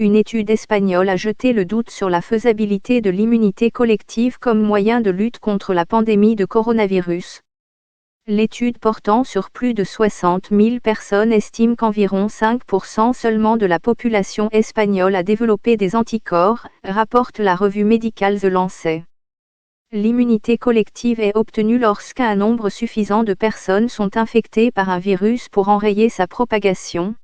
Une étude espagnole a jeté le doute sur la faisabilité de l'immunité collective comme moyen de lutte contre la pandémie de coronavirus. L'étude portant sur plus de 60 000 personnes estime qu'environ 5% seulement de la population espagnole a développé des anticorps, rapporte la revue médicale The Lancet. L'immunité collective est obtenue lorsqu'un nombre suffisant de personnes sont infectées par un virus pour enrayer sa propagation.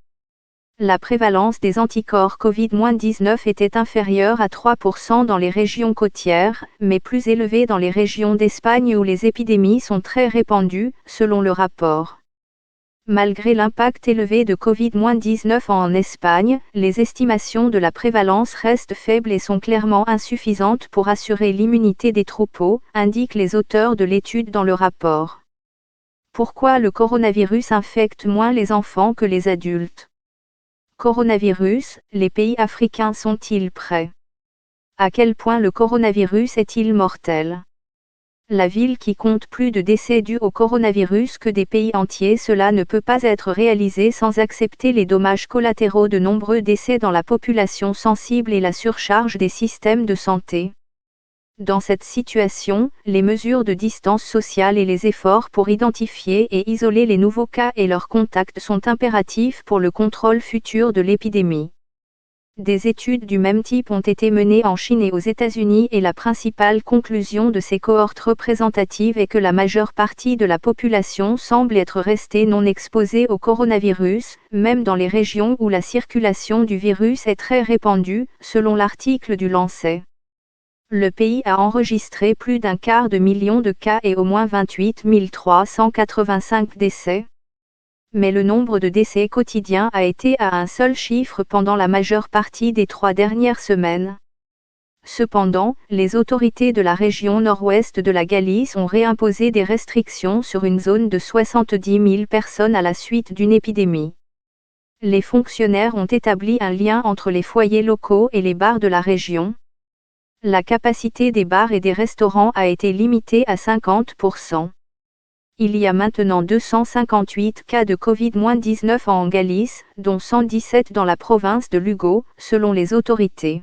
La prévalence des anticorps Covid-19 était inférieure à 3% dans les régions côtières, mais plus élevée dans les régions d'Espagne où les épidémies sont très répandues, selon le rapport. Malgré l'impact élevé de Covid-19 en Espagne, les estimations de la prévalence restent faibles et sont clairement insuffisantes pour assurer l'immunité des troupeaux, indiquent les auteurs de l'étude dans le rapport. Pourquoi le coronavirus infecte moins les enfants que les adultes ? Coronavirus, les pays africains sont-ils prêts ? À quel point le coronavirus est-il mortel ? La ville qui compte plus de décès dus au coronavirus que des pays entiers, cela ne peut pas être réalisé sans accepter les dommages collatéraux de nombreux décès dans la population sensible et la surcharge des systèmes de santé. Dans cette situation, les mesures de distance sociale et les efforts pour identifier et isoler les nouveaux cas et leurs contacts sont impératifs pour le contrôle futur de l'épidémie. Des études du même type ont été menées en Chine et aux États-Unis et la principale conclusion de ces cohortes représentatives est que la majeure partie de la population semble être restée non exposée au coronavirus, même dans les régions où la circulation du virus est très répandue, selon l'article du Lancet. Le pays a enregistré plus d'un quart de million de cas et au moins 28 385 décès. Mais le nombre de décès quotidiens a été à un seul chiffre pendant la majeure partie des 3 dernières semaines. Cependant, les autorités de la région nord-ouest de la Galice ont réimposé des restrictions sur une zone de 70 000 personnes à la suite d'une épidémie. Les fonctionnaires ont établi un lien entre les foyers locaux et les bars de la région. La capacité des bars et des restaurants a été limitée à 50%. Il y a maintenant 258 cas de Covid-19 en Galice, dont 117 dans la province de Lugo, selon les autorités.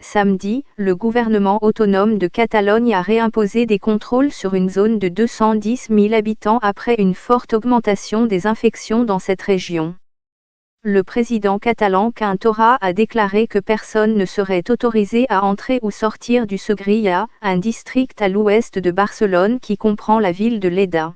Samedi, le gouvernement autonome de Catalogne a réimposé des contrôles sur une zone de 210 000 habitants après une forte augmentation des infections dans cette région. Le président catalan Quim Torra a déclaré que personne ne serait autorisé à entrer ou sortir du Segrià, un district à l'ouest de Barcelone qui comprend la ville de Lleida.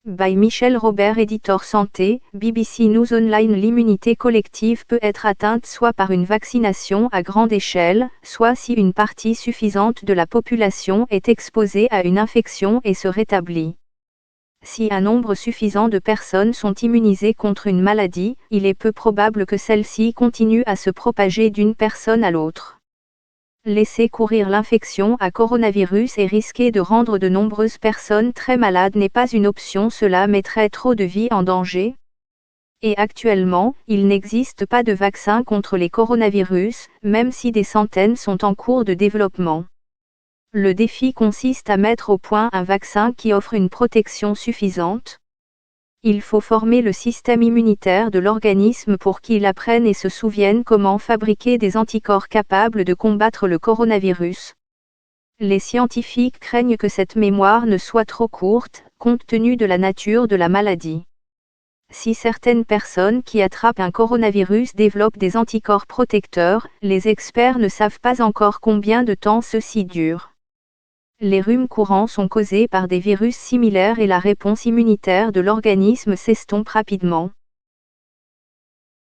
By Michel Robert, éditeur santé, BBC News Online. L'immunité collective peut être atteinte soit par une vaccination à grande échelle, soit si une partie suffisante de la population est exposée à une infection et se rétablit. Si un nombre suffisant de personnes sont immunisées contre une maladie, il est peu probable que celle-ci continue à se propager d'une personne à l'autre. Laisser courir l'infection à coronavirus et risquer de rendre de nombreuses personnes très malades n'est pas une option, cela mettrait trop de vies en danger. Et actuellement, il n'existe pas de vaccin contre les coronavirus, même si des centaines sont en cours de développement. Le défi consiste à mettre au point un vaccin qui offre une protection suffisante. Il faut former le système immunitaire de l'organisme pour qu'il apprenne et se souvienne comment fabriquer des anticorps capables de combattre le coronavirus. Les scientifiques craignent que cette mémoire ne soit trop courte, compte tenu de la nature de la maladie. Si certaines personnes qui attrapent un coronavirus développent des anticorps protecteurs, les experts ne savent pas encore combien de temps ceci dure. Les rhumes courants sont causés par des virus similaires et la réponse immunitaire de l'organisme s'estompe rapidement.